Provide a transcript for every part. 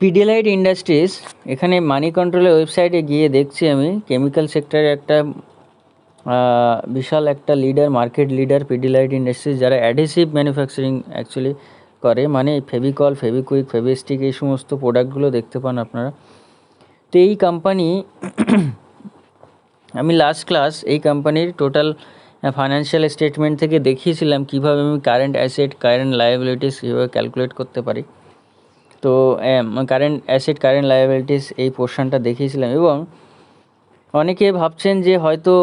Pidilite industries এখানে মানি কন্ট্রোলের ওয়েবসাইটে গিয়ে দেখছি আমি কেমিক্যাল সেক্টরে একটা বিশাল একটা leader, market leader Pidilite industries, যারা অ্যাডহেসিভ ম্যানুফ্যাকচারিং অ্যাকচুয়ালি করে, মানে ফেভিকল, ফেভিকুইক, ফেভিস্টিক এই সমস্ত প্রোডাক্টগুলো দেখতে পান আপনারা। তো এই কোম্পানি আমি লাস্ট ক্লাস এই কোম্পানির টোটাল ফাইন্যান্সিয়াল স্টেটমেন্ট থেকে দেখিয়েছিলাম কীভাবে আমি কারেন্ট অ্যাসেট, কারেন্ট লায়াবিলিটিস কীভাবে ক্যালকুলেট করতে পারি। তো কারেন্ট অ্যাসেট, কারেন্ট লায়াবিলিটিস এই পোর্শনটা দেখিয়েছিলাম, এবং অনেকে ভাবছেন যে হয়তো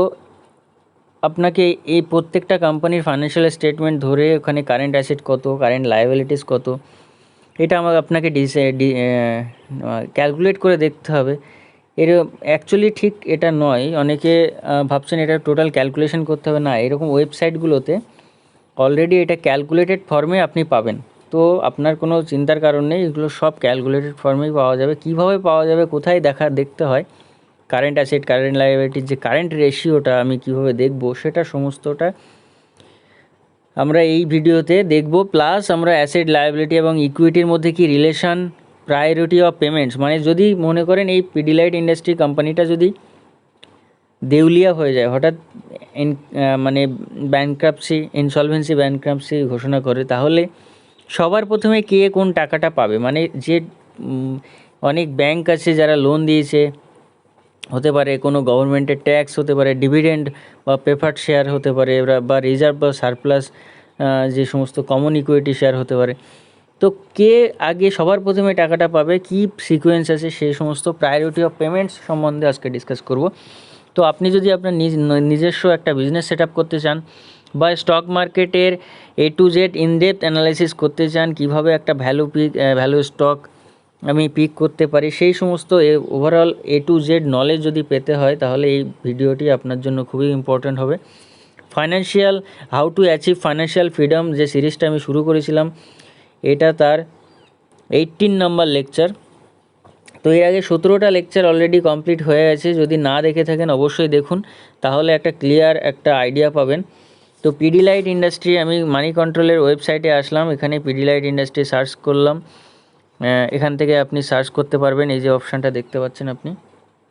আপনাকে এই প্রত্যেকটা কোম্পানির ফাইন্যান্সিয়াল স্টেটমেন্ট ধরে ওখানে কারেন্ট অ্যাসেট কত, কারেন্ট লায়াবিলিটিস কত, এটা আপনাকে ক্যালকুলেট করে দেখতে হবে। এর অ্যাকচুয়ালি ঠিক এটা নয়। অনেকে ভাবছেন এটা টোটাল ক্যালকুলেশন করতে হবে, না, এরকম ওয়েবসাইটগুলোতে অলরেডি এটা ক্যালকুলেটেড ফর্মে আপনি পাবেন। তো আপনার কোনো চিন্তার কারণ নেই, এগুলো সব ক্যালকুলেটেড ফর্মেই পাওয়া যাবে। কিভাবে পাওয়া যাবে, কোথায় দেখতে হয় কারেন্ট অ্যাসেট, কারেন্ট লায়াবিলিটির যে কারেন্ট রেশিওটা আমি কিভাবে দেখব, সেটা সমস্তটা আমরা এই ভিডিওতে দেখব। প্লাস আমরা অ্যাসেট, লায়াবিলিটি এবং ইকুইটির মধ্যে কি রিলেশন, প্রায়োরিটি অফ পেমেন্টস, মানে যদি মনে করেন এই পিডিলাইট ইন্ডাস্ট্রি কোম্পানিটা যদি দেউলিয়া হয়ে যায় হঠাৎ, মানে ইনসলভেন্সি ব্যাংক্রাপসি ঘোষণা করে, তাহলে সবার প্রথমে কে কোন টাকাটা পাবে? মানে যে অনেক ব্যাংক আছে যারা লোন দিয়েছে, হতে পারে কোনো গভর্নমেন্টের ট্যাক্স, হতে পারে ডিভিডেন্ড বা প্রেফার্ড শেয়ার হতে পারে, বা রিজার্ভ বা সারপ্লাস যে সমস্ত কমন ইকুইটি শেয়ার হতে পারে। তো কে আগে সবার প্রথমে টাকাটা পাবে, কি সিকোয়েন্স আছে, সেই সমস্ত প্রায়োরিটি অফ পেমেন্টস সম্বন্ধে আজকে ডিসকাস করব। তো আপনি যদি আপনার নিজস্ব একটা বিজনেস সেট আপ করতে চান, বা স্টক মার্কেটের A to Z in-depth analysis করতে চান, কিভাবে একটা ভ্যালু স্টক আমি পিক করতে পারি, সেই সমস্ত overall A to Z knowledge যদি পেতে হয়, তাহলে এই ভিডিওটি আপনার জন্য খুবই ইম্পর্ট্যান্ট হবে। How to achieve financial freedom যে সিরিজটা আমি শুরু করেছিলাম, এটা তার 18 নম্বর লেকচার। তো এর আগে 17টা লেকচার অলরেডি কমপ্লিট হয়ে গেছে। যদি না দেখে থাকেন অবশ্যই দেখুন, তাহলে একটা ক্লিয়ার একটা আইডিয়া পাবেন। তো পিডিলাইট ইন্ডাস্ট্রি, আমি মানি কন্ট্রোলের ওয়েবসাইটে আসলাম, এখানে পিডিলাইট ইন্ডাস্ট্রি সার্চ করলাম। এখান থেকে আপনি সার্চ করতে পারবেন, এই যে অপশানটা দেখতে পাচ্ছেন আপনি,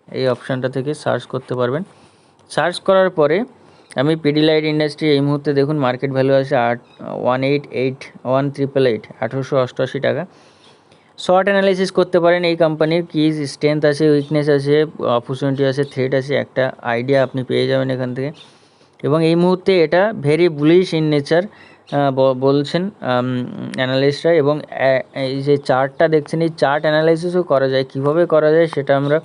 এই অপশানটা থেকে সার্চ করতে পারবেন। সার্চ করার পরে আমি পিডিলাইট ইন্ডাস্ট্রি এই মুহূর্তে দেখুন মার্কেট ভ্যালু আছে 1888 টাকা। শর্ট অ্যানালাইসিস করতে পারেন এই কোম্পানির কী স্ট্রেংথ আছে, উইকনেস আছে, অপরচুনিটি আছে, থ্রেট আছে, একটা আইডিয়া আপনি পেয়ে যাবেন এখান থেকে। এবং এই মুহূর্তে এটা ভেরি বুলিশ ইন নেচার বলছেন অ্যানালিস্টরা। এবং এই যে চার্টটা দেখছেন, এই চার্ট অ্যানালাইসিসও করা যায়। কিভাবে করা যায় সেটা আমরা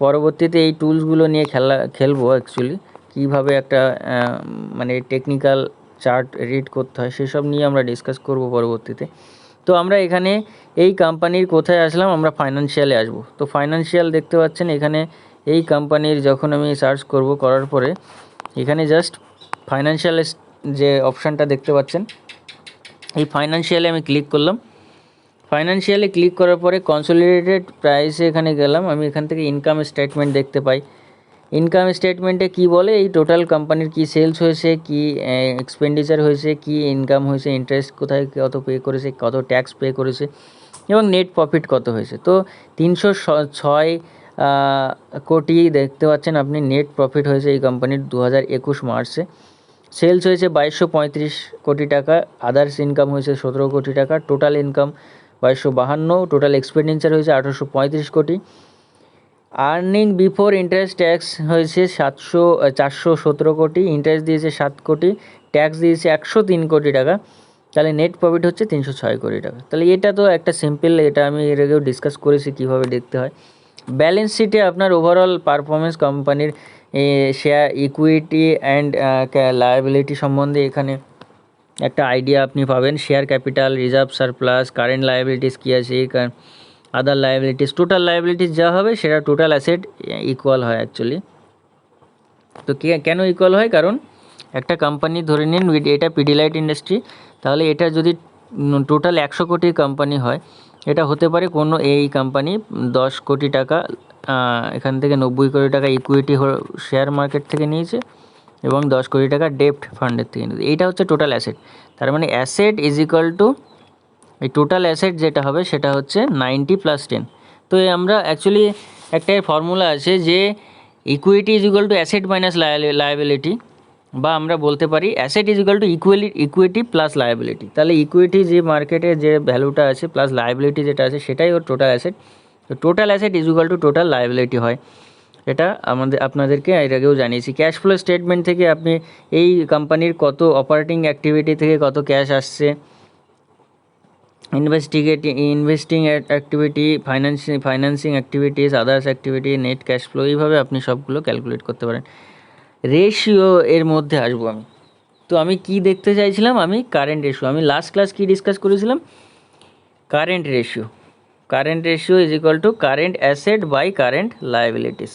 পরবর্তীতে এই টুলসগুলো নিয়ে খেলবো অ্যাকচুয়ালি, কীভাবে একটা মানে টেকনিক্যাল চার্ট রিড করতে হয় সেসব নিয়ে আমরা ডিসকাস করব পরবর্তীতে। তো আমরা এখানে এই কোম্পানির কোথায় আসলাম, আমরা ফাইন্যান্সিয়ালে আসব। তো ফাইন্যান্সিয়াল দেখতে পাচ্ছেন এখানে এই কোম্পানির যখন আমি সার্চ করব, করার পরে এখানে জাস্ট ফাইন্যান্সিয়াল যে অপশানটা দেখতে পাচ্ছেন, এই ফাইন্যান্সিয়ালে আমি ক্লিক করলাম। ফাইন্যান্সিয়ালে ক্লিক করার পরে কনসলিডেটেড প্রাইসে এখানে গেলাম। আমি এখান থেকে ইনকাম স্টেটমেন্ট দেখতে পাই। ইনকাম স্টেটমেন্টে কি বলে, এই টোটাল কোম্পানির কি সেলস হয়েছে, কি এক্সপেন্ডিচার হয়েছে, কি ইনকাম হয়েছে, ইন্টারেস্ট কোথায় কত পে করেছে, কত ট্যাক্স পে করেছে, এবং নেট প্রফিট কত হয়েছে। তো 306 কোটি দেখতে পাচ্ছেন আপনি নেট প্রফিট হয়েছে এই কোম্পানির 2021 মার্চে। সেলস হয়েছে 2235 কোটি টাকা, আদার্স ইনকাম হয়েছে 17 কোটি টাকা, টোটাল ইনকাম 2252, টোটাল এক্সপেন্ডিচার হয়েছে 1835 কোটি। আর্নিং বিফোর ইন্টারেস্ট ট্যাক্স হয়েছে 417 কোটি, ইন্টারেস্ট দিয়েছে 7 কোটি, ট্যাক্স দিয়েছে 103 কোটি টাকা, তাহলে নেট প্রফিট হচ্ছে 306 কোটি টাকা। তাহলে এটা তো একটা সিম্পল, এটা আমি এর আগেও ডিসকাস করেছি কীভাবে দেখতে হয়। ব্যালেন্স শিটে আপনার ওভারঅল পারফরমেন্স, কোম্পানির শেয়ার, ইকুইটি অ্যান্ড লায়াবিলিটি সম্বন্ধে এখানে একটা আইডিয়া আপনি পাবেন। Share capital, reserve, surplus, current liabilities কী আছে, আদার লায়াবিলিটিস, টোটাল লায়াবিলিটিস যা হবে সেটা টোটাল অ্যাসেট ইকুয়াল হয় অ্যাকচুয়ালি। তো কেন ইকুয়াল হয়, কারণ একটা কোম্পানি ধরে নিন এটা পিডিলাইট ইন্ডাস্ট্রি, তাহলে এটা যদি টোটাল 100 কোটির কোম্পানি হয়, এটা হতে পারে কোনো এই কোম্পানি 10 কোটি টাকা এখান থেকে 90 কোটি টাকা ইকুইটি শেয়ার মার্কেট থেকে নিয়েছে, এবং 10 কোটি টাকা ডেপ্ট ফান্ডের থেকে নিয়েছে। এইটা হচ্ছে টোটাল অ্যাসেট। তার মানে অ্যাসেট ইজ ইকুয়াল টু এই টোটাল অ্যাসেট যেটা হবে সেটা হচ্ছে 90 + 10। তো আমরা অ্যাকচুয়ালি একটা ফর্মুলা আছে যে equity is equal two asset minus liability, বা আমরা বলতে পারি asset is equal to equity plus liability. তাহলে ইকুইটি যে মার্কেটে যে ভ্যালুটা আছে প্লাস লায়াবিলিটি যেটা আছে সেটাই ওর টোটাল অ্যাসেট। তো total asset is equal two total liability হয়। এটা আপনাদেরকে এর আগেও জানিয়েছি। ক্যাশ ফ্লো স্টেটমেন্ট থেকে আপনি এই কোম্পানির কত অপারেটিং অ্যাক্টিভিটি থেকে কত ক্যাশ আসছে, investing activity, financing activities, others activity, net cash flow, এইভাবে আপনি সবগুলো ক্যালকুলেট করতে পারেন। রেশিও এর মধ্যে আসবো আমি। তো আমি কি দেখতে চাইছিলাম, আমি কারেন্ট রেশিও, আমি লাস্ট ক্লাস কি ডিসকাস করেছিলাম, current ratio is equal to current asset by current liabilities.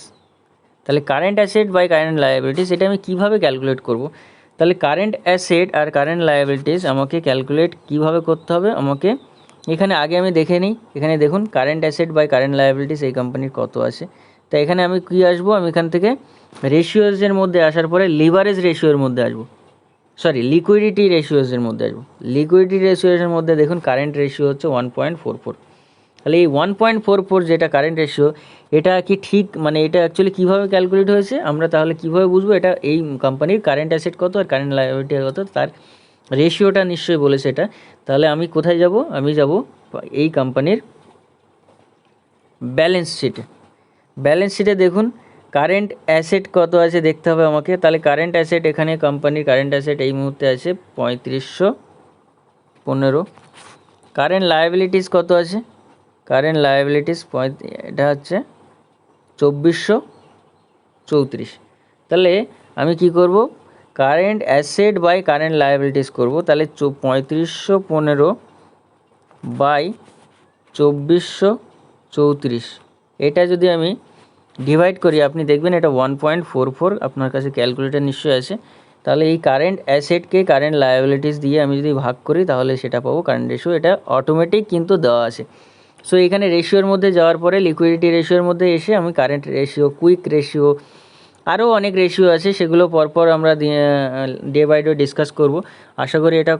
তাহলে current asset by current liabilities এটা আমি কীভাবে ক্যালকুলেট করব? তাহলে কারেন্ট অ্যাসেট আর কারেন্ট লায়াবিলিটিস আমাকে ক্যালকুলেট কীভাবে করতে হবে, আমাকে এখানে আগে আমি দেখে নিই। এখানে দেখুন current asset by current liabilities এই কোম্পানির কত আছে। তো এখানে আমি কী আসবো, আমি এখান থেকে রেশিওজের মধ্যে আসার পরে লিভারেজ রেশিওর মধ্যে আসবো, লিকুইডিটি রেশিওজের মধ্যে আসবো। লিকুইডিটি রেশিওজের মধ্যে দেখুন কারেন্ট রেশিও হচ্ছে 1.44। তাহলে এই 1.44 যেটা কারেন্ট রেশিও, এটা কি ঠিক, মানে এটা অ্যাকচুয়ালি কীভাবে ক্যালকুলেট হয়েছে, আমরা তাহলে কীভাবে বুঝবো এটা এই কোম্পানির কারেন্ট অ্যাসেট কত আর কারেন্ট লায়াবিলিটি কত, তার রেশিওটা নিশ্চয়ই বলেছে এটা। তাহলে আমি কোথায় যাব, আমি যাব এই কোম্পানির ব্যালেন্স শিটে দেখুন কারেন্ট অ্যাসেট কত আছে দেখতে হবে আমাকে। তাহলে কারেন্ট অ্যাসেট, এখানে কোম্পানির কারেন্ট অ্যাসেট এই মুহূর্তে আছে 3515। কারেন্ট লায়াবিলিটিস কত আছে, কারেন্ট লায়াবিলিটিস এটা হচ্ছে 2434। তাহলে আমি কি করব, current asset by current liabilities করব। তাহলে 3515 বাই 2434, এটা যদি আমি ডিভাইড করি আপনি দেখবেন এটা 1.44, আপনার কাছে ক্যালকুলেটার নিশ্চয়ই আছে। তাহলে এই কারেন্ট অ্যাসেটকে কারেন্ট লায়াবিলিটিস দিয়ে আমি যদি ভাগ করি তাহলে সেটা পাবো কারেন্ট রেশিও। এটা অটোমেটিক কিন্তু দেওয়া আছে। সো এখানে রেশিওর মধ্যে যাওয়ার পরে লিকুইডিটি রেশিওর মধ্যে এসে আমি কারেন্ট রেশিও, কুইক রেশিও, আরও অনেক রেশিও আছে সেগুলো পরপর আমরা ডে বাই ডে ডিসকাস করব। আশা করি এটা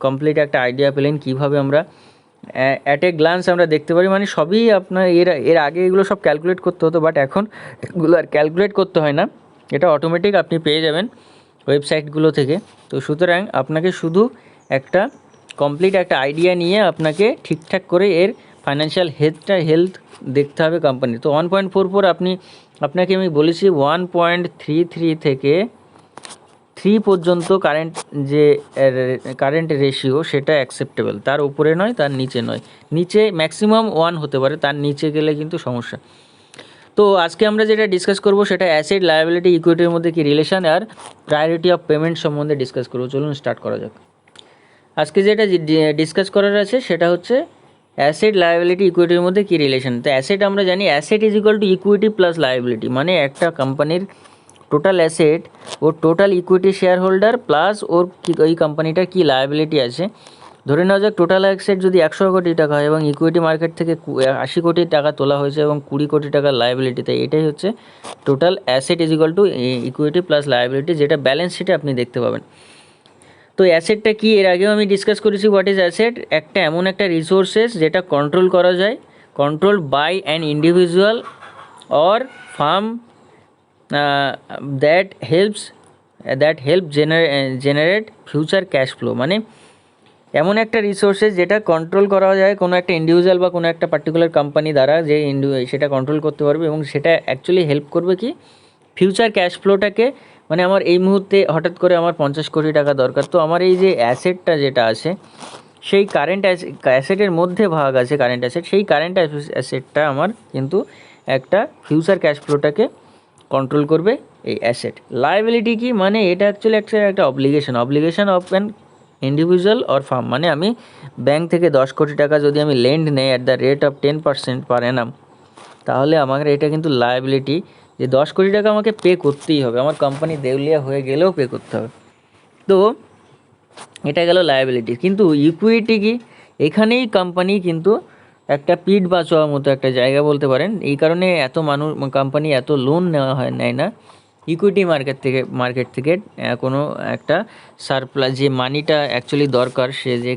কমপ্লিট একটা আইডিয়া পেলেন কীভাবে আমরা অ্যাট এ গ্লান্স আমরা দেখতে পারি। মানে সবই আপনার এর আগে এগুলো সব ক্যালকুলেট করতে হতো, বাট এখন এগুলো আর ক্যালকুলেট করতে হয় না, এটা অটোমেটিক আপনি পেয়ে যাবেন ওয়েবসাইটগুলো থেকে। তো সুতরাং আপনাকে শুধু একটা কমপ্লিট একটা আইডিয়া নিয়ে আপনাকে ঠিকঠাক করে এর ফাইন্যান্সিয়াল হেলথ দেখতে হবে কোম্পানির। তো 1.44 আপনাকে আমি বলেছি 1.33 থেকে 3 পর্যন্ত কারেন্ট রেশিও সেটা অ্যাকসেপ্টেবল, তার উপরে নয় তার নিচে নয়, নিচে ম্যাক্সিমাম 1 হতে পারে, তার নিচে গেলে কিন্তু সমস্যা। তো আজকে আমরা যেটা ডিসকাস করব সেটা অ্যাসেট, লায়াবিলিটি, ইকুইটির মধ্যে কি রিলেশন আর প্রায়োরিটি অফ পেমেন্ট সম্বন্ধে ডিসকাস করব। চলুন স্টার্ট করা যাক। আজকে যেটা ডিসকাস করার আছে সেটা হচ্ছে অ্যাসেট, লায়াবিলিটি, ইকুইটির মধ্যে কী রিলেশন। তো অ্যাসেট আমরা জানি asset is equal to equity plus liability, মানে একটা কোম্পানির টোটাল অ্যাসেট ওর total equity shareholder plus ওর ওই কোম্পানিটার কী লায়াবিলিটি আছে। ধরে নেওয়া যাক টোটাল অ্যাসেট যদি 100 কোটি টাকা হয় এবং ইকুইটি মার্কেট থেকে 80 কোটি টাকা তোলা হয়েছে এবং 20 কোটি টাকার লায়াবিলিটি, তাই এটাই হচ্ছে total asset is equal to equity plus liability, যেটা ব্যালেন্স শিটে আপনি দেখতে পাবেন। তো অ্যাসেটটা কি এর আগেও আমি ডিসকাস করেছি। হোয়াট ইজ অ্যাসেট, এমন একটা রিসোর্সেস যেটা কন্ট্রোল করা যায়, control by an individual or firm that help generate future cash flow. মানে এমন একটা রিসোর্সেস যেটা কন্ট্রোল করা যায় কোনো একটা ইন্ডিভিজুয়াল বা কোনো একটা পার্টিকুলার কোম্পানি দ্বারা, যে সেটা কন্ট্রোল করতে পারবে এবং সেটা অ্যাকচুয়ালি হেল্প করবে কি ফিউচার ক্যাশ ফ্লোটাকে। মানে আমার এই মুহূর্তে হঠাৎ করে আমার 50 কোটি টাকা দরকার, তো আমার এই যে অ্যাসেটটা যেটা আছে সেই কারেন্ট অ্যাসেটের মধ্যে ভাগ আছে কারেন্ট অ্যাসেট, সেই কারেন্ট অ্যাসেটটা আমার কিন্তু একটা ফিউচার ক্যাশ ফ্লোটাকে কন্ট্রোল করবে এই অ্যাসেট। লায়াবিলিটি কি, মানে এটা অ্যাকচুয়ালি একটা obligation of an individual or farm. মানে আমি ব্যাংক থেকে 10 কোটি টাকা যদি আমি লেন্ড নেই অ্যাট দ্য রেট অফ 10% পার অ্যানাম, তাহলে আমার এটা কিন্তু লায়াবিলিটি, যে 10 কোটি টাকা আমাকে পে করতেই হবে, আমার কোম্পানি দেউলিয়া হয়ে গেলেও পে করতে হবে। তো এটা গেল লায়াবিলিটি। কিন্তু ইকুইটি কি, এখানেই কোম্পানি কিন্তু একটা পিঠ বাঁচাওয়ার মতো একটা জায়গা বলতে পারেন। এই কারণে এত কোম্পানি এত লোন নেয় না, ইকুইটি মার্কেট থেকে কোনো একটা সারপ্লাস যে মানিটা অ্যাকচুয়ালি দরকার, সে যে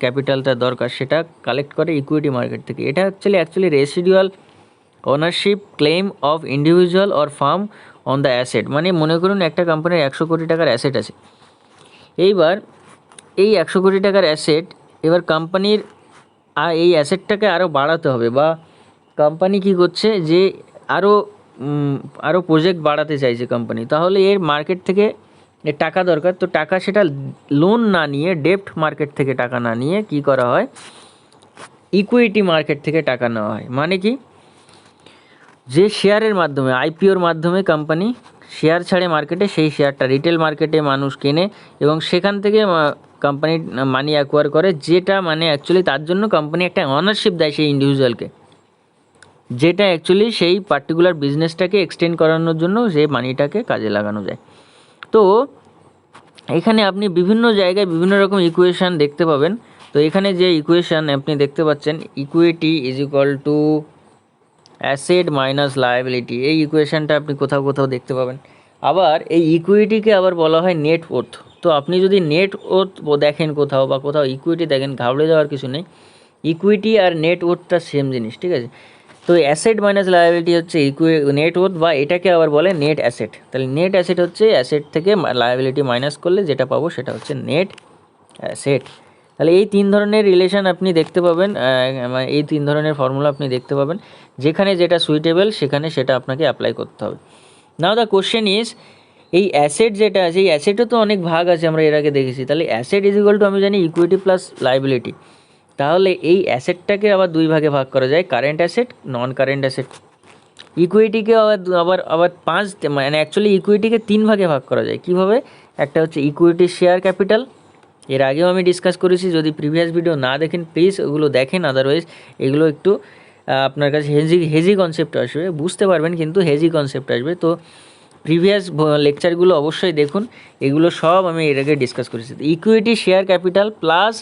ক্যাপিটালটা দরকার সেটা কালেক্ট করে ইকুইটি মার্কেট থেকে। এটা actually residual ownership claim of individual or farm on the asset. মানে মনে করুন একটা কোম্পানির 100 কোটি টাকার অ্যাসেট আছে। এইবার এই 100 কোটি টাকার অ্যাসেট, এবার কোম্পানির এই অ্যাসেটটাকে আরও বাড়াতে হবে, বা কোম্পানি কী করছে যে আরও প্রজেক্ট বাড়াতে চাইছে কোম্পানি, তাহলে এর মার্কেট থেকে এর টাকা দরকার। তো টাকা সেটা লোন না নিয়ে, ডেপ্ট মার্কেট থেকে টাকা না নিয়ে কী করা হয়, ইকুইটি মার্কেট থেকে টাকা নেওয়া হয়। মানে কি, যে শেয়ারের মাধ্যমে, আইপিওর মাধ্যমে কোম্পানি শেয়ার ছাড়ে মার্কেটে, সেই শেয়ারটা রিটেল মার্কেটে মানুষ কেনে এবং সেখান থেকে কোম্পানি মানি অ্যাকোয়ার করে, যেটা মানে অ্যাকচুয়ালি তার জন্য কোম্পানি একটা অনারশিপ দেয় সেই ইন্ডিভিজুয়ালকে, যেটা অ্যাকচুয়ালি সেই পার্টিকুলার বিজনেসটাকে এক্সটেন্ড করানোর জন্য সেই মানিটাকে কাজে লাগানো যায়। তো এখানে আপনি বিভিন্ন জায়গায় বিভিন্ন রকম ইকুয়েশান দেখতে পাবেন। তো এখানে যে ইকুয়েশান আপনি দেখতে পাচ্ছেন, equity is equal two asset minus liability, এই ইকুয়েশানটা আপনি কোথাও কোথাও দেখতে পাবেন। আবার এই ইকুইটিকে আবার বলা হয় নেট ওর্থ। তো আপনি যদি নেট ওর্থ দেখেন কোথাও, বা কোথাও ইকুইটি দেখেন, ঘাবড়ে যাওয়ার কিছু নেই। ইকুইটি আর নেট ওর্থটা সেম জিনিস, ঠিক আছে। তো অ্যাসেট মাইনাস লায়াবিলিটি হচ্ছে নেট ওর্থ, বা এটাকে আবার বলে নেট অ্যাসেট। তাহলে নেট অ্যাসেট হচ্ছে অ্যাসেট থেকে লায়াবিলিটি মাইনাস করলে যেটা পাবো সেটা হচ্ছে নেট অ্যাসেট। তাহলে এই 3 ধরনের রিলেশন আপনি দেখতে পাবেন, এই 3 ধরনের ফর্মুলা আপনি দেখতে পাবেন। যেখানে যেটা সুইটেবল সেখানে সেটা আপনাকে অ্যাপ্লাই করতে হবে। নাও দ্য কোশ্চেন ইজ, এই অ্যাসেট যেটা আছে, এই অ্যাসেটও তো অনেক ভাগ আছে, আমরা এর আগে দেখেছি। তাহলে অ্যাসেট ইজ ইকুয়াল টু আমি জানি ইকুইটি প্লাস লায়াবিলিটি। তাহলে এই অ্যাসেটটাকে আবার 2 ভাগে ভাগ করা যায়, current asset, non current asset. ইকুইটিকে আবার 5, মানে অ্যাকচুয়ালি ইকুইটিকে 3 ভাগে ভাগ করা যায়। কীভাবে? একটা হচ্ছে ইকুইটি শেয়ার ক্যাপিটাল, এর আগেও আমি ডিসকাস করেছি। যদি প্রিভিয়াস ভিডিও না দেখেন প্লিজ ওগুলো দেখেন, আদারওয়াইজ এগুলো একটু আপনার কাছে হেজি কনসেপ্ট আসবে, বুঝতে পারবেন কিন্তু হেজি কনসেপ্ট আসবে। তো প্রিভিয়াস লেকচারগুলো অবশ্যই দেখুন, এগুলো সব আমি এর আগে ডিসকাস করেছি। Equity share capital plus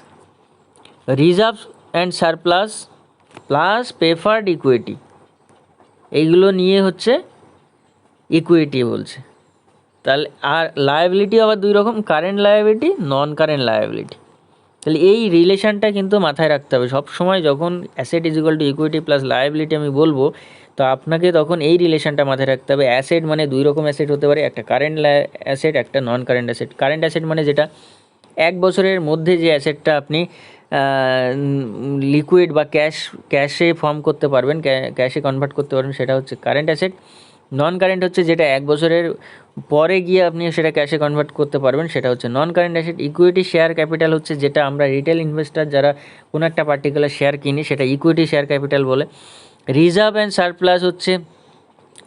reserve and surplus plus preferred equity, এইগুলো নিয়ে হচ্ছে ইকুইটি বলছে। তাহলে আর লায়াবিলিটি আবার 2 রকম, কারেন্ট লায়াবিলিটি, নন কারেন্ট লায়াবিলিটি। তাহলে এই রিলেশানটা কিন্তু মাথায় রাখতে হবে সব সময়। যখন asset is equal to equity plus liability আমি বলবো, তো আপনাকে তখন এই রিলেশানটা মাথায় রাখতে হবে। অ্যাসেট মানে 2 রকম অ্যাসেট হতে পারে, একটা কারেন্ট অ্যাসেট, একটা নন কারেন্ট অ্যাসেট। কারেন্ট অ্যাসেট মানে যেটা 1 বছরের মধ্যে যে অ্যাসেটটা আপনি লিকুইড বা ক্যাশে ফর্ম করতে পারবেন, ক্যাশে কনভার্ট করতে পারবেন, সেটা হচ্ছে কারেন্ট অ্যাসেট। নন কারেন্ট হচ্ছে যেটা 1 বছরের পরে গিয়ে আপনি সেটা ক্যাশে কনভার্ট করতে পারবেন, সেটা হচ্ছে নন current asset. Equity share capital হচ্ছে যেটা আমরা রিটেল ইনভেস্টার যারা কোনো একটা পার্টিকুলার শেয়ার কিনি, সেটা ইকুইটি শেয়ার ক্যাপিটাল বলে। রিজার্ভ অ্যান্ড সারপ্লাস হচ্ছে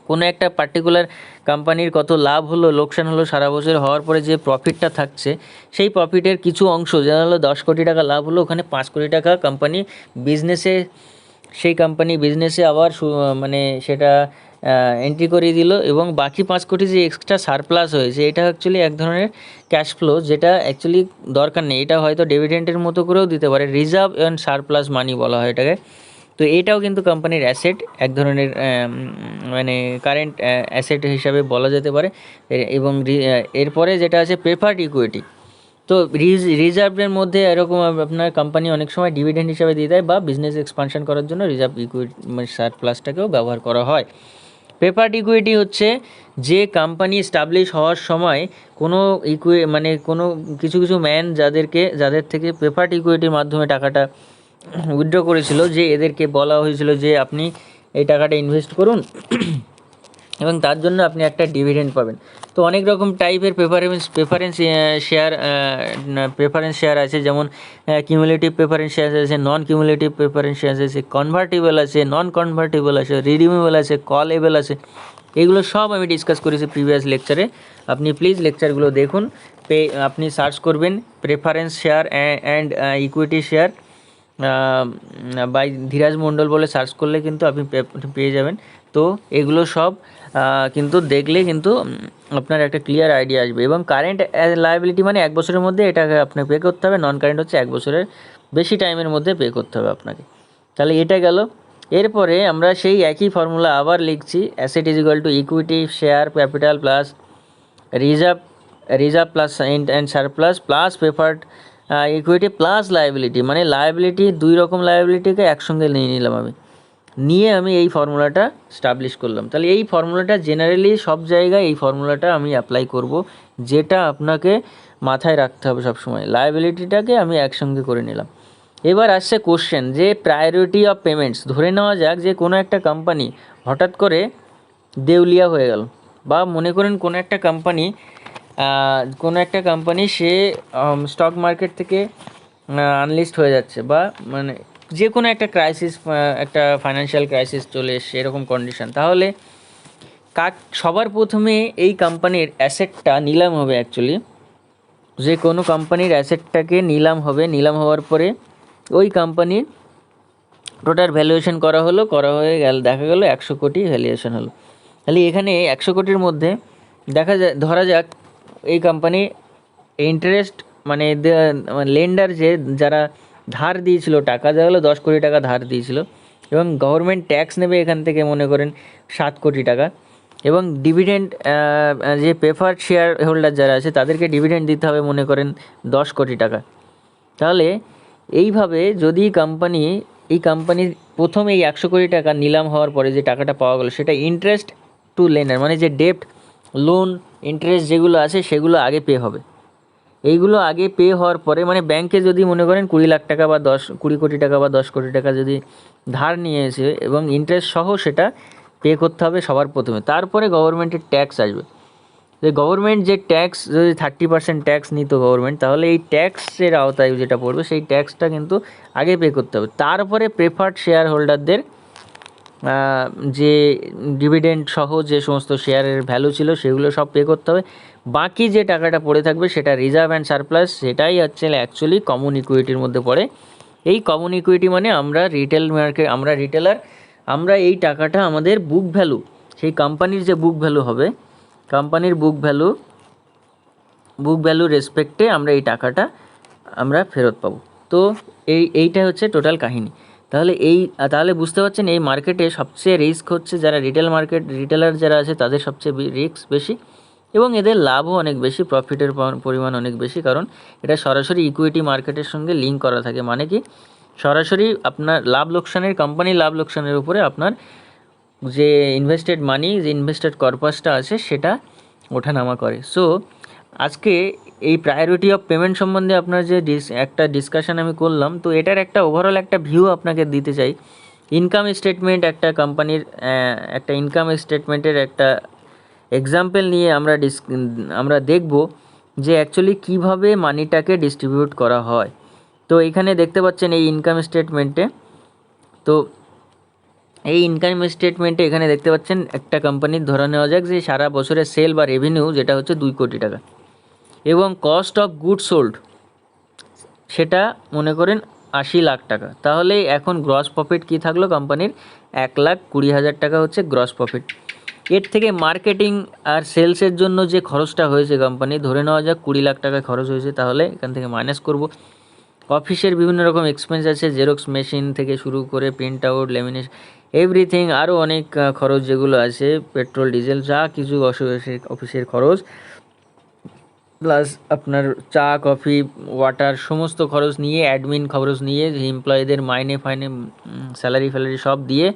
কোনো একটা পার্টিকুলার কোম্পানির কত লাভ হলো, লোকসান হলো সারা বছর হওয়ার পরে যে প্রফিটটা থাকছে, সেই প্রফিটের কিছু অংশ, যেটা হলো 10 কোটি টাকা লাভ হলো, ওখানে 5 কোটি টাকা কোম্পানি বিজনেসে আবার মানে সেটা এন্ট্রি করিয়ে দিল, এবং বাকি 5 কোটি যে এক্সট্রা সারপ্লাস হয়েছে, এটা অ্যাকচুয়ালি এক ধরনের ক্যাশ ফ্লো, যেটা অ্যাকচুয়ালি দরকার নেই। এটা হয়তো ডিভিডেন্ডের মতো করেও দিতে পারে, রিজার্ভ অ্যান্ড সারপ্লাস মানি বলা হয় এটাকে। তো এটাও কিন্তু কোম্পানির অ্যাসেট, এক ধরনের মানে কারেন্ট অ্যাসেট হিসাবে বলা যেতে পারে। এবং এরপরে যেটা আছে প্রেফার্ড ইকুইটি। তো রিজার্ভের মধ্যে এরকম আপনার কোম্পানি অনেক সময় ডিভিডেন্ড হিসাবে দিয়ে দেয়, বা বিজনেস এক্সপানশন করার জন্য রিজার্ভ ইকুইটি মানে সারপ্লাসটাকেও ব্যবহার করা হয়। প্রেফার্ড ইকুইটি হচ্ছে যে কোম্পানি স্টাবলিশ হওয়ার সময় কোনো মানে কোনো কিছু ম্যান যাদের থেকে প্রেফার্ড ইকুইটির মাধ্যমে টাকাটা উইথড্র করেছিল, যে এদেরকে বলা হয়েছিল যে আপনি এই টাকাটা ইনভেস্ট করুন এবং তার জন্য আপনি একটা ডিভিডেন্ড পাবেন। তো অনেক রকম টাইপের প্রেফারেন্স শেয়ার আছে, যেমন কিউমুলেটিভ প্রেফারেন্স শেয়ার আছে, নন কিউমুলেটিভ প্রেফারেন্স শেয়ার আছে, কনভার্টেবল আছে, নন কনভার্টেবল আছে, রিডিমেবল আছে, কলেবল আছে। এগুলো সব আমি ডিসকাস করেছি প্রিভিয়াস লেকচারে। আপনি প্লিজ লেকচারগুলো দেখুন। আপনি সার্চ করবেন preference share and equity share by Dhiraj Mondal বলে সার্চ করলে কিন্তু আপনি পেয়ে যাবেন। তো এগুলো সব কিন্তু দেখলে কিন্তু আপনার একটা ক্লিয়ার আইডিয়া আসবে। এবং কারেন্ট লায়াবিলিটি মানে 1 বছরের মধ্যে এটাকে আপনাকে পে করতে হবে, নন কারেন্ট হচ্ছে 1 বছরের বেশি টাইমের মধ্যে পে করতে হবে আপনাকে। তাহলে এটা গেল। এরপরে আমরা সেই একই ফর্মুলা আবার লিখছি, asset is equal to equity share capital plus reserve plus and surplus plus preferred equity plus liability, মানে লায়াবিলিটি দুই রকম লায়াবিলিটিকে একসঙ্গে নিয়ে নিলাম আমি, নিয়ে আমি এই ফর্মুলাটা স্টাবলিশ করলাম। তাহলে এই ফর্মুলাটা জেনারেলি সব জায়গায় এই ফর্মুলাটা আমি অ্যাপ্লাই করব, যেটা আপনাকে মাথায় রাখতে হবে সবসময়। লায়াবিলিটিটাকে আমি একসঙ্গে করে নিলাম। এবার আসছে কোশ্চেন যে প্রায়োরিটি অফ পেমেন্টস। ধরে নেওয়া যাক যে কোনো একটা কোম্পানি হঠাৎ করে দেউলিয়া হয়ে গেল, বা মনে করেন কোনো একটা কোম্পানি সে স্টক মার্কেট থেকে আনলিস্ট হয়ে যাচ্ছে, বা মানে যে কোনো একটা ক্রাইসিস, একটা ফাইন্যান্সিয়াল ক্রাইসিস চলে এসছে, এরকম কন্ডিশন। তাহলে সবার প্রথমে এই কোম্পানির অ্যাসেটটা নিলাম হবে। অ্যাকচুয়ালি যে কোনো কোম্পানির অ্যাসেটটাকে নিলাম হবে, নিলাম হওয়ার পরে ওই কোম্পানির টোটাল ভ্যালুয়েশন করা হয়ে গেল, দেখা গেল 100 কোটি ভ্যালুয়েশন হলো। তাহলে এখানে 100 কোটির মধ্যে ধরা যাক এই কোম্পানি ইন্টারেস্ট মানে লেন্ডার যারা ধার দিয়েছিল টাকা, দেখা গেলো 10 কোটি টাকা ধার দিয়েছিল, এবং গভর্নমেন্ট ট্যাক্স নেবে এখান থেকে মনে করেন 7 কোটি টাকা, এবং ডিভিডেন্ড যে প্রেফার্ড শেয়ার হোল্ডার যারা আছে তাদেরকে ডিভিডেন্ড দিতে হবে মনে করেন 10 কোটি টাকা। তাহলে এইভাবে যদি এই কোম্পানির প্রথম এই 100 কোটি টাকা নিলাম হওয়ার পরে যে টাকাটা পাওয়া গেলো, সেটা ইন্টারেস্ট টু লেন্ডার, মানে যে ডেপ্ট লোন ইন্টারেস্ট যেগুলো আছে সেগুলো আগে পে হবে। এইগুলো আগে পে হওয়ার পরে, মানে ব্যাংকে যদি মনে করেন 20 লাখ টাকা বা 20 কোটি টাকা বা 10 কোটি টাকা যদি ধার নিয়ে এসে এবং ইন্টারেস্ট সহ সেটা পে করতে হবে সবার প্রথমে। তারপরে গভর্নমেন্টের ট্যাক্স আসবে। যে গভর্নমেন্ট যে ট্যাক্স, যদি 30% ট্যাক্স নিত গভর্নমেন্ট, তাহলে এই ট্যাক্সের আওতায় যেটা পড়বে সেই ট্যাক্সটা কিন্তু আগে পে করতে হবে। তারপরে প্রেফার্ড শেয়ার হোল্ডারদের যে ডিভিডেন্ড সহ যে সমস্ত শেয়ারের ভ্যালু ছিল সেগুলো সব পে করতে হবে। বাকি যে টাকাটা পড়ে থাকবে সেটা রিজার্ভ অ্যান্ড সারপ্লাস, সেটাই হচ্ছে অ্যাকচুয়ালি কমন ইকুইটির মধ্যে পড়ে। এই কমন ইকুইটি মানে আমরা রিটেলার, আমরা এই টাকাটা আমাদের বুক ভ্যালু, সেই কোম্পানির যে বুক ভ্যালু হবে, কোম্পানির বুক ভ্যালু রেসপেক্টে আমরা এই টাকাটা আমরা ফেরত পাবো। তো এইটা হচ্ছে টোটাল কাহিনী। তাহলে বুঝতে পারছেন এই মার্কেটে সবচেয়ে রিস্ক হচ্ছে যারা রিটেলার যারা আছে তাদের সবচেয়ে রিস্ক বেশি, এবং এদের লাভও অনেক বেশি, প্রফিটের পরিমাণ অনেক বেশি, কারণ এটা সরাসরি ইকুইটি মার্কেটের সঙ্গে লিঙ্ক করা থাকে। মানে কি, সরাসরি আপনার কোম্পানির লাভ লোকসানের উপরে আপনার যে ইনভেস্টেড মানি, যে ইনভেস্টেড কর্পাসটা আছে সেটা ওঠানামা করে। সো আজকে এই প্রায়োরিটি অফ পেমেন্ট সম্বন্ধে আপনার যে একটা ডিসকাশন আমি করলাম, তো এটার একটা ওভারঅল একটা ভিউ আপনাকে দিতে চাই। ইনকাম স্টেটমেন্ট, একটা কোম্পানির একটা ইনকাম স্টেটমেন্টের একটা এক্সাম্পল নিয়ে আমরা দেখব যে অ্যাকচুয়ালি কীভাবে মানিটাকে ডিস্ট্রিবিউট করা হয়। তো এখানে দেখতে পাচ্ছেন এই ইনকাম স্টেটমেন্টে, এখানে দেখতে পাচ্ছেন একটা কোম্পানির ধরে নেওয়া যাক যে সারা বছরের সেল বা রেভিনিউ যেটা হচ্ছে 2 কোটি টাকা, এবং কস্ট অফ গুড সোল্ড সেটা মনে করেন 80 লাখ টাকা। তাহলে এখন গ্রস প্রফিট কী থাকলো কোম্পানির? 1,20,000 টাকা হচ্ছে গ্রস প্রফিট। এর থেকে মার্কেটিং আর সেলসের জন্য যে খরচটা হয়েছে কোম্পানি, ধরে নেওয়া যাক 20 লাখ টাকা খরচ হয়েছে, তাহলে এখান থেকে মাইনাস করব। অফিসের বিভিন্ন রকম এক্সপেন্স আছে, জেরক্স মেশিন থেকে শুরু করে প্রিন্ট আউট, ল্যামিনেশন, এভরিথিং, আরও অনেক খরচ যেগুলো আছে, পেট্রোল ডিজেল যা কিছু অফিসের খরচ, প্লাস আপনার চা কফি ওয়াটার সমস্ত খরচ নিয়ে, অ্যাডমিন খরচ নিয়ে, এমপ্লয়ীদের মাইনে স্যালারি সব দিয়ে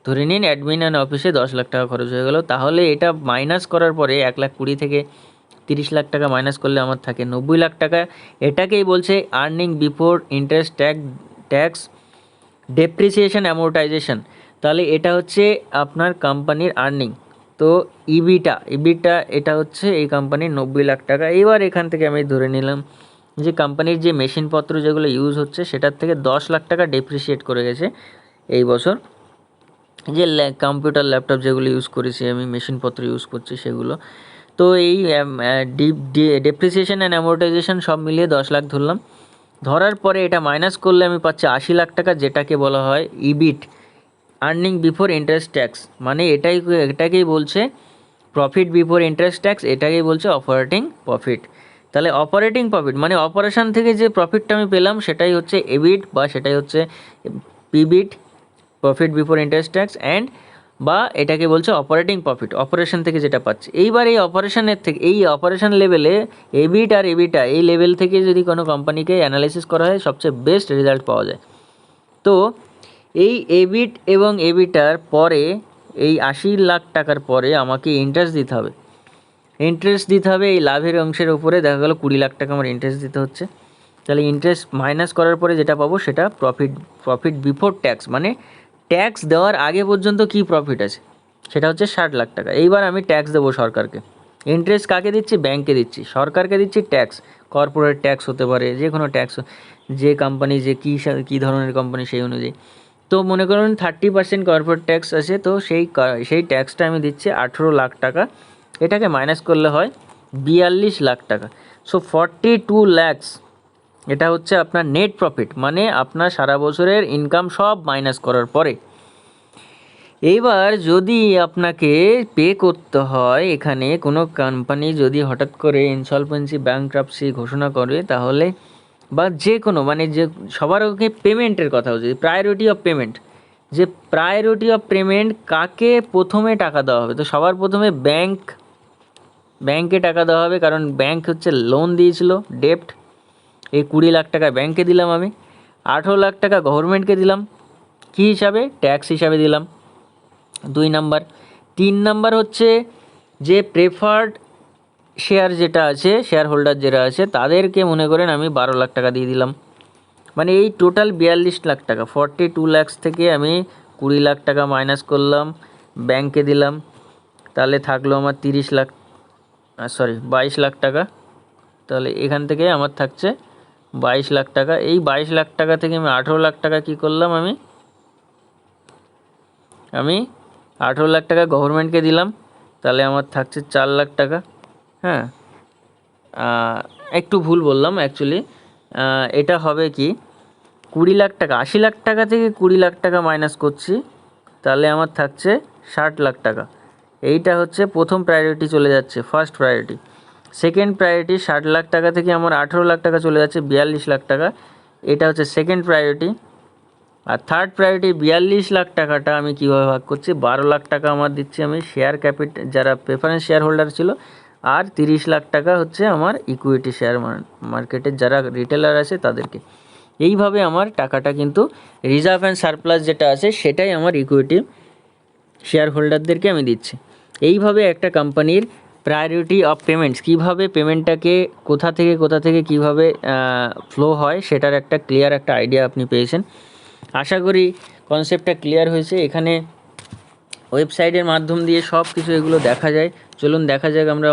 ধরে নিন অ্যাডমিন অ্যান্ড অফিসে 10 লাখ টাকা খরচ হয়ে গেল। তাহলে এটা মাইনাস করার পরে 1,20,000 থেকে 30 লাখ টাকা মাইনাস করলে আমার থাকে 90 লাখ টাকা। এটাকেই বলছে earning before interest, tax, depreciation, amortisation. তাহলে এটা হচ্ছে আপনার কোম্পানির আর্নিং। তো ইবিটা এটা হচ্ছে এই কোম্পানির 90 লাখ টাকা। এবার এখান থেকে আমি ধরে নিলাম যে কোম্পানির যে মেশিনপত্র যেগুলো ইউজ হচ্ছে সেটার থেকে 10 লাখ টাকা ডেপ্রিসিয়েট করে গেছে এই বছর। যে কম্পিউটার ল্যাপটপ যেগুলো ইউজ করেছি আমি, মেশিনপত্র ইউজ করছি সেগুলো। তো এই ডেপ্রিসিয়েশন অ্যান্ড অ্যামোর্টাইজেশন সব মিলিয়ে 10 লাখ ধরলাম। ধরার পরে এটা মাইনাস করলে আমি পাচ্ছি 80 লাখ টাকা, যেটাকে বলা হয় ইবিট, আর্নিং বিফোর ইন্টারেস্ট ট্যাক্স। মানে এটাকেই বলছে প্রফিট বিফোর ইন্টারেস্ট ট্যাক্স, এটাকেই বলছে অপারেটিং প্রফিট। তাহলে অপারেটিং প্রফিট মানে অপারেশন থেকে যে প্রফিটটা আমি পেলাম সেটাই হচ্ছে এবিট, বা সেটাই হচ্ছে PBIT, profit before interest tax and বা এটাকে বলছে অপারেটিং প্রফিট, অপারেশন থেকে যেটা পাচ্ছে। এইবার এই অপারেশনের থেকে, এই অপারেশন লেভেলে এবিট আর এবিটা এই লেভেল থেকে যদি কোনো কোম্পানিকে অ্যানালাইসিস করা হয় সবচেয়ে বেস্ট রেজাল্ট পাওয়া যায়। তো এই এবিট এবং এবিটার পরে এই 80 লাখ টাকার পরে আমাকে ইন্টারেস্ট দিতে হবে। ইন্টারেস্ট দিতে হবে এই লাভের অংশের উপরে, দেখা গেলো 20 লাখ টাকা আমার ইন্টারেস্ট দিতে হচ্ছে। তাহলে ইন্টারেস্ট মাইনাস করার পরে যেটা পাবো সেটা প্রফিট বিফোর ট্যাক্স, মানে ট্যাক্স দেওয়ার আগে পর্যন্ত কি প্রফিট আছে সেটা হচ্ছে 60 লাখ টাকা। এইবার আমি ট্যাক্স দেবো সরকারকে। ইন্টারেস্ট কাকে দিচ্ছি? ব্যাংকে দিচ্ছি। সরকারকে দিচ্ছি ট্যাক্স, কর্পোরেট ট্যাক্স হতে পারে, যে কোনো ট্যাক্স, যে কোম্পানি যে কী ধরনের কোম্পানি সেই অনুযায়ী। তো মনে করুন 30% কর্পোরেট ট্যাক্স আছে, তো সেই ট্যাক্সটা আমি দিচ্ছি 18 লাখ টাকা। এটাকে মাইনাস করলে হয় 42 লাখ টাকা। সো 42 ল্যাক্স এটা হচ্ছে আপনার নেট প্রফিট, মানে আপনার সারা বছরের ইনকাম সব মাইনাস করার পরে। এইবার যদি আপনাকে পে করতে হয়, এখানে কোনো কোম্পানি যদি হঠাৎ করে ইনসলভেন্সি ব্যাংক্রাপসি ঘোষণা করে, তাহলে বা যে কোনো মানে যে সবার আগে পেমেন্টের কথা হচ্ছে, প্রায়োরিটি অফ পেমেন্ট, যে প্রায়োরিটি অফ পেমেন্ট কাকে প্রথমে টাকা দেওয়া হবে। তো সবার প্রথমে ব্যাংকে টাকা দেওয়া হবে, কারণ ব্যাংক হচ্ছে লোন দিয়েছিল, ডেপ্ট। এই 20 লাখ টাকা ব্যাংকে দিলাম আমি, 18 লাখ টাকা গভর্নমেন্টকে দিলাম, কী হিসাবে? ট্যাক্স হিসাবে দিলাম। 2 নাম্বার। 3 নাম্বার হচ্ছে যে প্রেফার্ড শেয়ার যেটা আছে, শেয়ার হোল্ডার যেটা আছে, তাদেরকে মনে করেন আমি 12 লাখ টাকা দিয়ে দিলাম। মানে এই টোটাল 42 লাখ টাকা, 42 ল্যাক্স থেকে আমি 20 লাখ টাকা মাইনাস করলাম, ব্যাংকে দিলাম, তাহলে থাকলো আমার 22 লাখ টাকা। তাহলে এখান থেকে আমার থাকছে 22 লাখ টাকা। এই 22 লাখ টাকা থেকে আমি 18 লাখ টাকা কী করলাম, আমি 18 লাখ টাকা গভর্নমেন্টকে দিলাম, তাহলে আমার থাকছে 4 লাখ টাকা। হ্যাঁ, একটু ভুল বললাম অ্যাকচুয়ালি, এটা হবে কি 20 লাখ টাকা, 80 লাখ টাকা থেকে 20 লাখ টাকা মাইনাস করছি, তাহলে আমার থাকছে 60 লাখ টাকা। এইটা হচ্ছে প্রথম প্রায়োরিটি চলে যাচ্ছে, first priority. Second priority 60 lakh টাকা থেকে আমার 18 লাখ টাকা চলে যাচ্ছে, 42 লাখ টাকা, এটা হচ্ছে সেকেন্ড প্রায়োরিটি। আর থার্ড প্রায়োরিটি 42 লাখ টাকাটা আমি কীভাবে ভাগ করছি, 12 লাখ টাকা আমার দিচ্ছি আমি শেয়ার ক্যাপিটাল, যারা প্রেফারেন্স শেয়ার হোল্ডার ছিল, আর 30 লাখ টাকা হচ্ছে আমার ইকুইটি শেয়ার মার্কেটের যারা রিটেলার আছে তাদেরকে। এইভাবে আমার টাকাটা কিন্তু রিজার্ভ অ্যান্ড সারপ্লাস যেটা আছে সেটাই আমার ইকুইটি শেয়ার হোল্ডারদেরকে আমি দিচ্ছি। এইভাবে একটা কোম্পানির প্রায়োরিটি অফ পেমেন্টস, কীভাবে পেমেন্টটাকে কোথা থেকে কীভাবে ফ্লো হয় সেটার একটা ক্লিয়ার একটা আইডিয়া আপনি পেয়েছেন। আশা করি কনসেপ্টটা ক্লিয়ার হয়েছে। এখানে ওয়েবসাইটের মাধ্যম দিয়ে সব কিছু এগুলো দেখা যায়। চলুন দেখা যাক, আমরা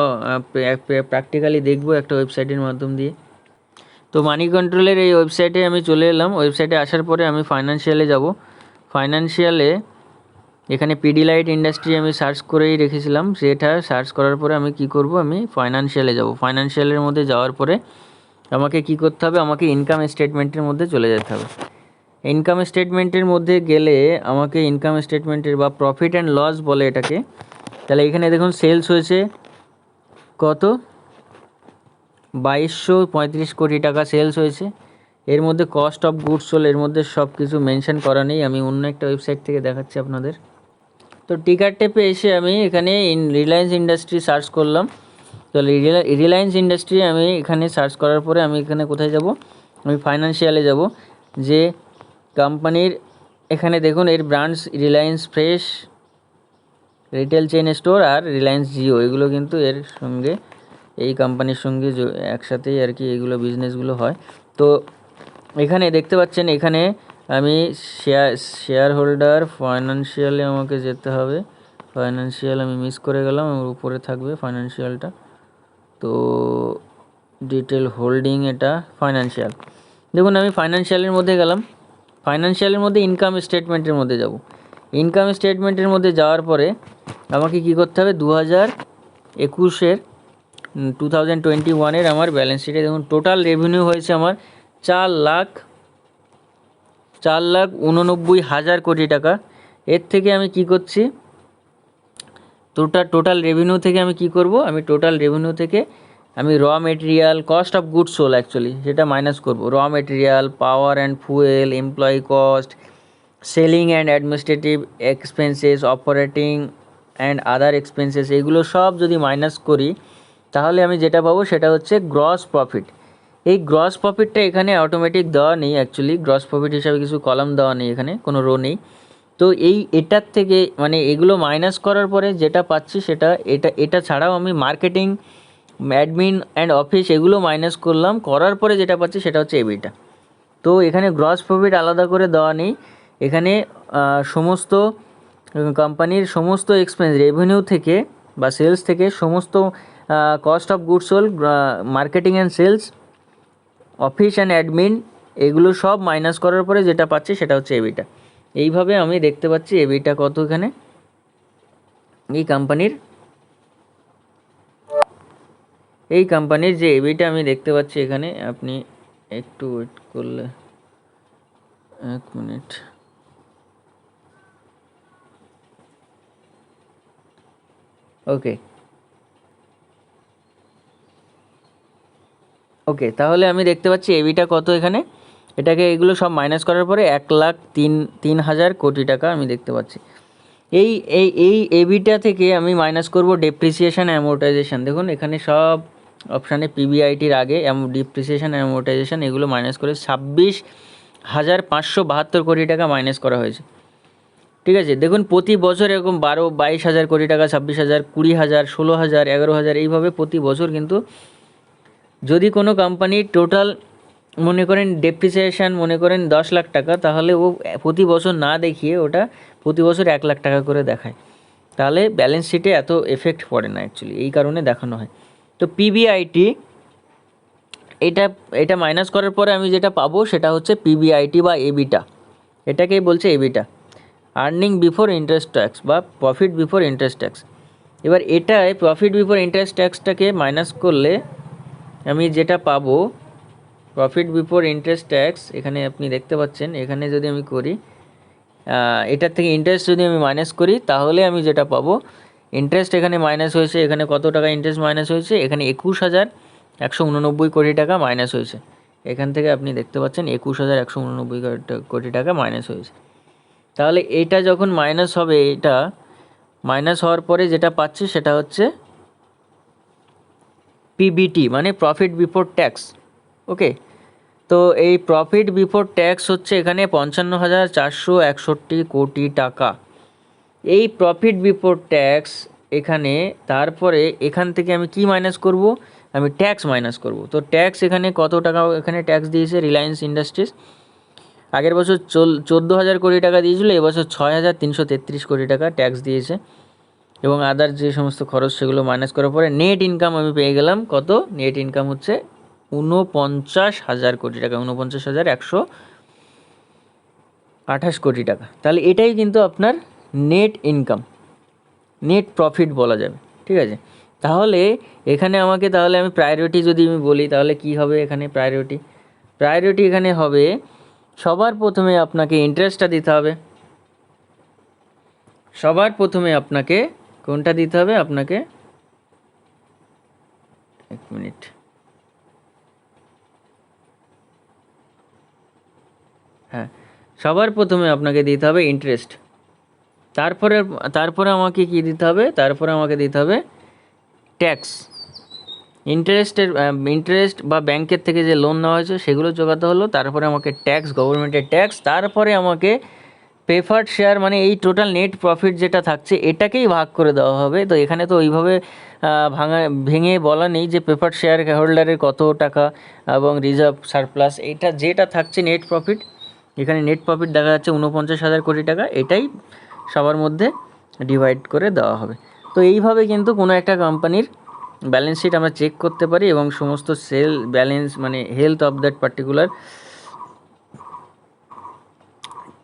প্র্যাকটিক্যালি দেখব একটা ওয়েবসাইটের মাধ্যম দিয়ে। তো মানি কন্ট্রোলের এই ওয়েবসাইটে আমি চলে এলাম। ওয়েবসাইটে আসার পরে আমি ফাইন্যান্সিয়ালে যাব। ফাইন্যান্সিয়ালে এখানে পিডিলাইট ইন্ডাস্ট্রি আমি সার্চ করেই রেখেছিলাম, সেটা সার্চ করার পরে আমি কি করব, আমি ফাইন্যান্সিয়ালে যাব। ফাইন্যান্সিয়ালের মধ্যে যাওয়ার পরে আমাকে কি করতে হবে, আমাকে ইনকাম স্টেটমেন্টের মধ্যে চলে যেতে হবে। ইনকাম স্টেটমেন্টের মধ্যে গেলে আমাকে ইনকাম স্টেটমেন্টের বা প্রফিট অ্যান্ড লস বলে এটাকে। তাহলে এখানে দেখুন সেলস হয়েছে কত, 2235 কোটি টাকা সেলস হয়েছে। এর মধ্যে কস্ট অফ গুডস সোল্ড, এর মধ্যে সব কিছু মেনশন করা নেই, আমি অন্য একটা ওয়েবসাইট থেকে দেখাচ্ছি আপনাদের। তো টিকার টেপে এসে আমি এখানে রিলায়েন্স ইন্ডাস্ট্রি সার্চ করলাম। তো রিলায়েন্স ইন্ডাস্ট্রি আমি এখানে সার্চ করার পরে আমি এখানে কোথায় যাব, আমি ফাইন্যান্সিয়ালে যাব। যে কোম্পানির এখানে দেখুন এর brands Reliance fresh retail chain store আর রিলায়েন্স জিও, এগুলো কিন্তু এর সঙ্গে এই কোম্পানির সঙ্গে একসাথেই আর কি এগুলো বিজনেসগুলো হয়। তো এখানে দেখতে পাচ্ছেন, এখানে আমি শেয়ার হোল্ডার ফাইন্যান্সিয়ালে আমাকে যেতে হবে। ফাইন্যান্সিয়াল আমি মিস করে গেলাম, আমার উপরে থাকবে ফাইন্যান্সিয়ালটা। তো ডিটেল হোল্ডিং, এটা ফাইন্যান্সিয়াল। দেখুন আমি ফাইন্যান্সিয়ালের মধ্যে গেলাম। ফাইন্যান্সিয়ালের মধ্যে ইনকাম স্টেটমেন্টের মধ্যে যাব। ইনকাম স্টেটমেন্টের মধ্যে যাওয়ার পরে আমাকে কি করতে হবে, 2021-এর 2021-এর আমার ব্যালেন্স শিটে দেখুন টোটাল রেভিনিউ হয়েছে আমার 4,89,000 কোটি টাকা। এর থেকে আমি কি করছি, টোটাল রেভিনিউ থেকে আমি কি করব, আমি টোটাল রেভিনিউ থেকে আমি র material, cost of goods sold actually সেটা মাইনাস করব। র material, power and fuel, employee cost, selling and administrative expenses, operating and other expenses, এগুলো সব যদি মাইনাস করি তাহলে আমি যেটা পাবো সেটা হচ্ছে গ্রস প্রফিট। এই গ্রস প্রফিটটা এখানে অটোমেটিক দেওয়া নেই, অ্যাকচুয়ালি গ্রস প্রফিট হিসাবে কিছু কলাম দেওয়া নেই, এখানে কোনো রো নেই। তো এটার থেকে মানে এগুলো মাইনাস করার পরে যেটা পাচ্ছি সেটা এটা ছাড়াও আমি মার্কেটিং, অ্যাডমিন অ্যান্ড অফিস এগুলো মাইনাস করলাম, করার পরে যেটা পাচ্ছি সেটা হচ্ছে এবিটা। তো এখানে গ্রস প্রফিট আলাদা করে দেওয়া নেই, এখানে সমস্ত কোম্পানির সমস্ত এক্সপেন্স, রেভিনিউ থেকে বা সেলস থেকে সমস্ত cost of goods sold, marketing and sales, office and admin, এগুলো সব মাইনাস করার পরে যেটা পাচ্ছি সেটা হচ্ছে এবিটা। এইভাবে আমি দেখতে পাচ্ছি এবিটা কত এখানে এই কোম্পানির যে এবিটা আমি দেখতে পাচ্ছি এখানে, আপনি একটু ওয়েট করলে, 1 মিনিট, ওকে তাহলে আমি দেখতে পাচ্ছি এবিটা কত এখানে, এটাকে এগুলো সব মাইনাস করার পরে 1,03,000 কোটি টাকা আমি দেখতে পাচ্ছি। এই এই এই এবিটা থেকে আমি মাইনাস করব ডেপ্রিসিয়েশন অ্যামোর্টাইজেশন। দেখুন এখানে সব অপশানে পিবিআইটির আগে ডিপ্রিসিয়েশন অ্যামোর্টাইজেশন এগুলো মাইনাস করে 26,572 কোটি টাকা মাইনাস করা হয়েছে। ঠিক আছে, দেখুন প্রতি বছর এরকম 22,000 কোটি টাকা, 26,000, 20,000, 16,000, 11,000 এইভাবে প্রতি বছর কিন্তু যদি কোনো কোম্পানির টোটাল মনে করেন ডেপ্রিসিয়েশান মনে করেন 10 লাখ টাকা, তাহলে ও প্রতি বছর না দেখিয়ে ওটা প্রতি বছর 1 লাখ টাকা করে দেখায়, তাহলে ব্যালেন্স শিটে এত এফেক্ট পড়ে না অ্যাকচুয়ালি, এই কারণে দেখানো হয়। তো পিবিআইটি এটা মাইনাস করার পরে আমি যেটা পাবো সেটা হচ্ছে পিবিআইটি বা এবিটা, এটাকেই বলছে এবিটা, আর্নিং বিফোর ইন্টারেস্ট ট্যাক্স বা প্রফিট বিফোর ইন্টারেস্ট ট্যাক্স। এবার এটায় প্রফিট বিফোর ইন্টারেস্ট ট্যাক্সটাকে মাইনাস করলে আমি যেটা পাবো প্রফিট বিফোর ইন্টারেস্ট ট্যাক্স, এখানে আপনি দেখতে পাচ্ছেন, এখানে যদি আমি করি এটার থেকে ইন্টারেস্ট যদি আমি মাইনাস করি তাহলে আমি যেটা পাবো, ইন্টারেস্ট এখানে মাইনাস হয়েছে, এখানে কত টাকা ইন্টারেস্ট মাইনাস হয়েছে, এখানে 21,189 কোটি টাকা মাইনাস হয়েছে, এখান থেকে আপনি দেখতে পাচ্ছেন 21,189 কোটি টাকা মাইনাস হয়েছে। তাহলে এটা যখন মাইনাস হবে, এটা মাইনাস হওয়ার পরে যেটা পাচ্ছি সেটা হচ্ছে পিবিটি মানে প্রফিট বিফোর ট্যাক্স। ওকে, তো এই প্রফিট বিফোর ট্যাক্স হচ্ছে এখানে 55,461 কোটি টাকা। এই প্রফিট বিফোর ট্যাক্স এখানে, তারপরে এখান থেকে আমি কি মাইনাস করব, আমি ট্যাক্স মাইনাস করব। তো ট্যাক্স এখানে কত টাকা এখানে ট্যাক্স দিয়েছে রিলায়েন্স ইন্ডাস্ট্রিজ, আগের বছর 14,000 কোটি টাকা দিয়েছিল, এবছর 6,333 কোটি টাকা ট্যাক্স দিয়েছে, এবং আদার যে সমস্ত খরচ সেগুলো মাইনাস করার পরে নেট ইনকাম আমি পেয়ে গেলাম কত, নেট ইনকাম হচ্ছে 49,000 কোটি টাকা, 49,128 কোটি টাকা। তাহলে এটাই কিন্তু আপনার নেট ইনকাম, নেট প্রফিট বলা যাবে। ঠিক আছে, তাহলে এখানে আমাকে, তাহলে আমি প্রায়োরিটি যদি আমি বলি তাহলে কি হবে, এখানে প্রায়োরিটি এখানে হবে, সবার প্রথমে আপনাকে ইন্টারেস্টটা দিতে হবে, সবার প্রথমে আপনাকে কোনটা দিতে হবে, আপনাকে 1 মিনিট, হ্যাঁ, সবার প্রথমে আপনাকে দিতে হবে ইন্টারেস্ট, তারপরে আমাকে কি দিতে হবে, তারপরে আমাকে দিতে হবে ট্যাক্স, ইন্টারেস্ট বা ব্যাংকের থেকে যে লোন নেওয়া হয়েছে সেগুলো জোগাতে হলো, তারপরে আমাকে ট্যাক্স, গভর্নমেন্টের ট্যাক্স, তারপরে আমাকে প্রেফার্ড শেয়ার মানে এই টোটাল নেট প্রফিট যেটা থাকছে এটাকেই ভাগ করে দেওয়া হবে। তো এখানে তো ওইভাবে ভেঙে বলা নেই যে প্রেফার্ড শেয়ার হোল্ডারের কত টাকা এবং রিজার্ভ সারপ্লাস, এটা যেটা থাকছে নেট প্রফিট, এখানে নেট প্রফিট দেখা যাচ্ছে 49,000 কোটি টাকা, এটাই সবার মধ্যে ডিভাইড করে দেওয়া হবে। তো এইভাবে কিন্তু কোনো একটা কোম্পানির ব্যালেন্স শিট আমরা চেক করতে পারি এবং সমস্ত সেল ব্যালেন্স মানে health of that particular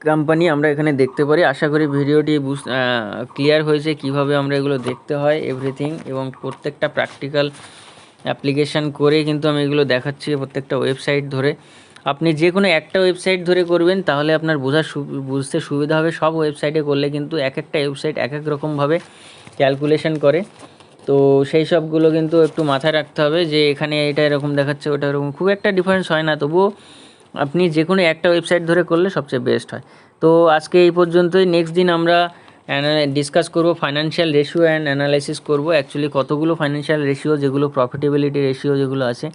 company আমরা এখানে দেখতে পারি। আশা করি ভিডিওটি ক্লিয়ার হয়েছে কিভাবে আমরা এগুলো দেখতে হয় এভরিথিং, এবং প্রত্যেকটা প্র্যাকটিক্যাল অ্যাপ্লিকেশান করে কিন্তু আমি এগুলো দেখাচ্ছি প্রত্যেকটা ওয়েবসাইট ধরে। আপনি যে কোনো একটা ওয়েবসাইট ধরে করবেন তাহলে আপনার বুঝতে সুবিধা হবে। সব ওয়েবসাইটে করলে কিন্তু এক একটা ওয়েবসাইট এক এক রকমভাবে ক্যালকুলেশন করে, তো সেই সবগুলো কিন্তু একটু মাথায় রাখতে হবে যে এখানে এটা এরকম দেখাচ্ছে ওটা এরকম, খুব একটা ডিফারেন্স হয় না, তবুও আপনি যে কোনো একটা ওয়েবসাইট ধরে করলে সবচেয়ে বেস্ট হয়। তো আজকে এই পর্যন্তই। নেক্সট দিন আমরা ডিসকাস করব ফাইন্যান্সিয়াল রেশিও অ্যান্ড অ্যানালাইসিস করব। অ্যাকচুয়ালি কতগুলো ফাইন্যান্সিয়াল রেশিও, যেগুলো প্রফিটেবিলিটি রেশিও যেগুলো আছে,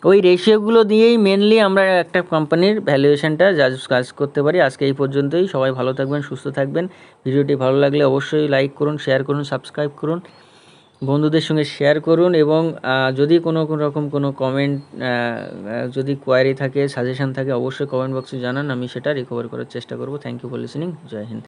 ওই রেশিওগুলো দিয়েই মেনলি আমরা একটা কোম্পানির ভ্যালুয়েশনটা কাজ করতে পারি। আজকে এই পর্যন্তই। সবাই ভালো থাকবেন, সুস্থ থাকবেন। ভিডিওটি ভালো লাগলে অবশ্যই লাইক করুন, শেয়ার করুন, সাবস্ক্রাইব করুন, বন্ধুদের সঙ্গে শেয়ার করুন, এবং যদি কোনো রকম কোনো কমেন্ট, যদি কোয়ারি থাকে, সাজেশন থাকে, অবশ্যই কমেন্ট বক্সে জানান, আমি সেটা রিকভার করার চেষ্টা করব। Thank you for listening. জয় হিন্দ।